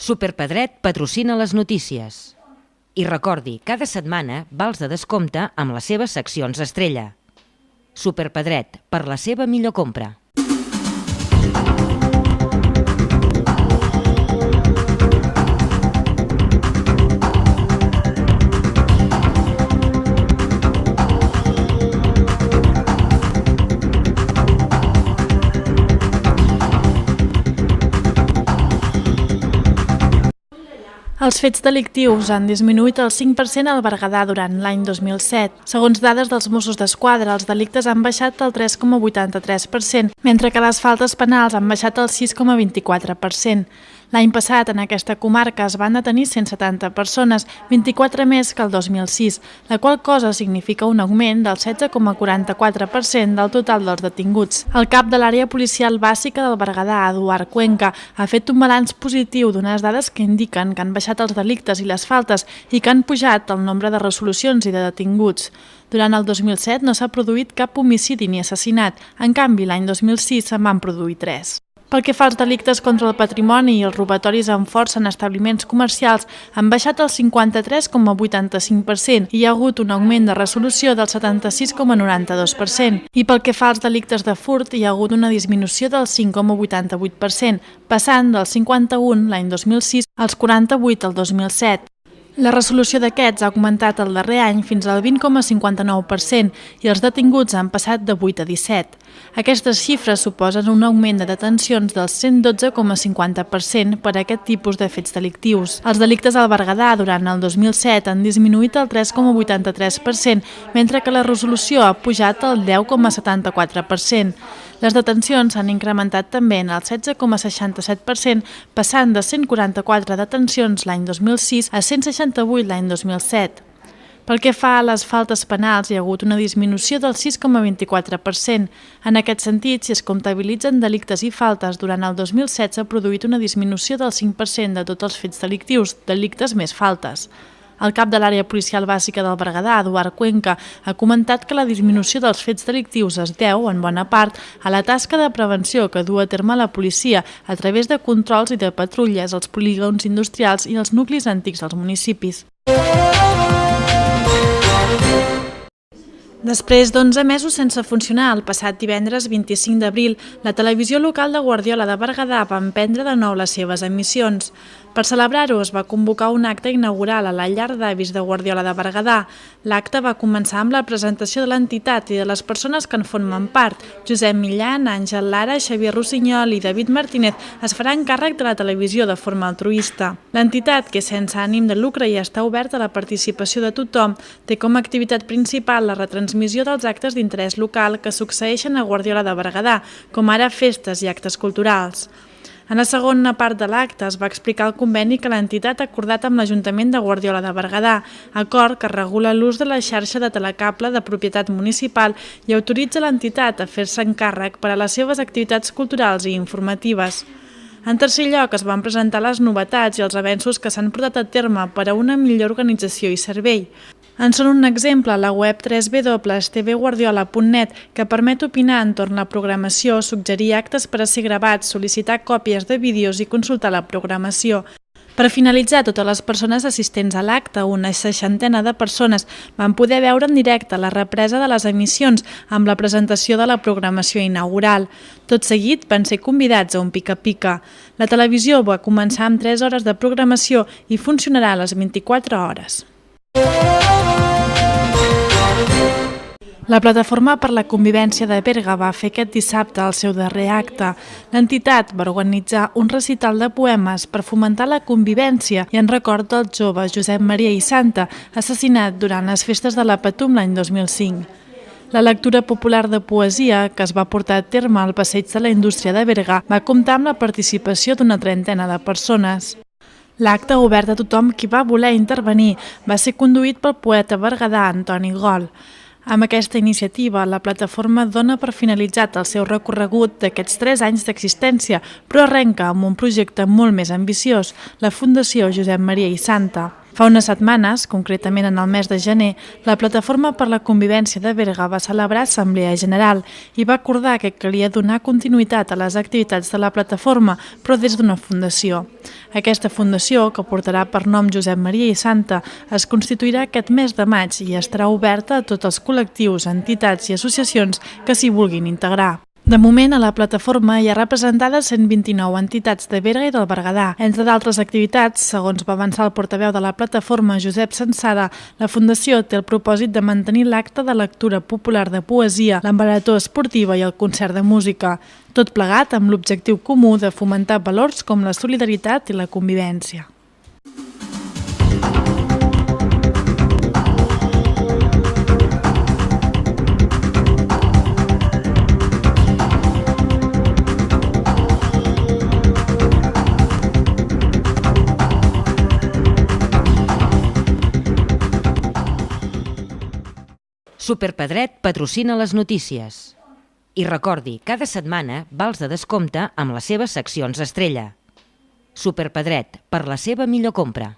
Superpedret patrocina les notícies. I recordi, cada setmana vals de descompte amb les seves seccions estrella. Superpedret, per la seva millor compra. Els fets delictius han disminuït el 5% al Berguedà durant l'any 2007. Segons dades dels Mossos d'Esquadra, els delictes han baixat el 3,83%, mentre que les faltes penals han baixat el 6,24%. L'any passat, en aquesta comarca, es van detenir 170 persones, 24 més que el 2006, la qual cosa significa un augment del 16,44% del total dels detinguts. El cap de l'àrea policial bàsica del Berguedà, Eduard Cuenca, ha fet un balanç positiu d'unes dades que indiquen que han baixat els delictes i les faltes i que han pujat el nombre de resolucions i de detinguts. Durant el 2007 no s'ha produït cap homicidi ni assassinat, en canvi l'any 2006 se'n van produir 3. Pel que fa als delictes contra el patrimoni i els robatoris amb força en establiments comercials han baixat el 53,85% i hi ha hagut un augment de resolució del 76,92%. I pel que fa als delictes de furt hi ha hagut una disminució del 5,88%, passant del 51 l'any 2006 als 48 el 2007. La resolució d'aquests ha augmentat el darrer any fins al 20,59% i els detinguts han passat de 8 a 17. Aquestes xifres suposen un augment de detencions del 112,50% per a aquest tipus de fets delictius. Els delictes al Berguedà durant el 2007 han disminuït el 3,83%, mentre que la resolució ha pujat el 10,74%. Les detencions s'han incrementat també en el 16,67%, passant de 144 detencions l'any 2006 a 168 l'any 2007. Pel que fa a les faltes penals, hi ha hagut una disminució del 6,24%. En aquest sentit, si es comptabilitzen delictes i faltes, durant el 2007 s'ha produït una disminució del 5% de tots els fets delictius, delictes més faltes. El cap de l'àrea policial bàsica del Berguedà, Eduard Cuenca, ha comentat que la disminució dels fets delictius es deu, en bona part, a la tasca de prevenció que du a terme la policia a través de controls i de patrulles als polígons industrials i als nuclis antics dels municipis. Després d'11 mesos sense funcionar, el passat divendres 25 d'abril, la televisió local de Guardiola de Berguedà va emprendre de nou les seves emissions. Per celebrar-ho es va convocar un acte inaugural a la llar d'avis de Guardiola de Berguedà. L'acte va començar amb la presentació de l'entitat i de les persones que en formen part. Josep Millán, Àngel Lara, Xavier Rossinyol i David Martínez es faran càrrec de la televisió de forma altruista. L'entitat, que és sense ànim de lucre i està oberta a la participació de tothom, té com a activitat principal la retransmissió dels actes d'interès local que succeeixen a Guardiola de Berguedà, com ara festes i actes culturals. En la segona part de l'acte es va explicar el conveni que l'entitat ha acordat amb l'Ajuntament de Guardiola de Berguedà, acord que regula l'ús de la xarxa de telecable de propietat municipal i autoritza l'entitat a fer-se encàrrec per a les seves activitats culturals i informatives. En tercer lloc, es van presentar les novetats i els avenços que s'han portat a terme per a una millor organització i servei. En són un exemple la web www.tvguardiola.net, que permet opinar entorn la programació, suggerir actes per a ser gravats, sol·licitar còpies de vídeos i consultar la programació. Per finalitzar, totes les persones assistents a l'acte, una 60 de persones, van poder veure en directe la represa de les emissions amb la presentació de la programació inaugural. Tot seguit van ser convidats a un pica-pica. La televisió va començar amb 3 hores de programació i funcionarà a les 24 hores. La Plataforma per la Convivència de Berga va fer aquest dissabte el seu darrer acte. L'entitat va organitzar un recital de poemes per fomentar la convivència i en record del jove Josep Maria i Santa, assassinat durant les festes de la Patum l'any 2005. La lectura popular de poesia, que es va portar a terme al Passeig de la Indústria de Berga, va comptar amb la participació d'una 30 de persones. L'acte, obert a tothom qui va voler intervenir, va ser conduït pel poeta berguedà Antoni Gol. Amb aquesta iniciativa, la plataforma dona per finalitzat el seu recorregut d'aquests 3 anys d'existència, però arrenca amb un projecte molt més ambiciós, la Fundació Josep Maria i Santa. Fa unes setmanes, concretament en el mes de gener, la Plataforma per la Convivència de Berga va celebrar Assemblea General i va acordar que calia donar continuïtat a les activitats de la plataforma, però des d'una fundació. Aquesta fundació, que portarà per nom Josep Maria i Santa, es constituirà aquest mes de maig i estarà oberta a tots els col·lectius, entitats i associacions que s'hi vulguin integrar. De moment, a la plataforma hi ha representades 129 entitats de Berga i del Berguedà. Entre d'altres activitats, segons va avançar el portaveu de la plataforma, Josep Sensada, la Fundació té el propòsit de mantenir l'acte de lectura popular de poesia, la marató esportiva i el concert de música. Tot plegat amb l'objectiu comú de fomentar valors com la solidaritat i la convivència. Superpedret patrocina les notícies. I recordi, cada setmana vals de descompte amb les seves seccions estrella. Superpedret, per la seva millor compra.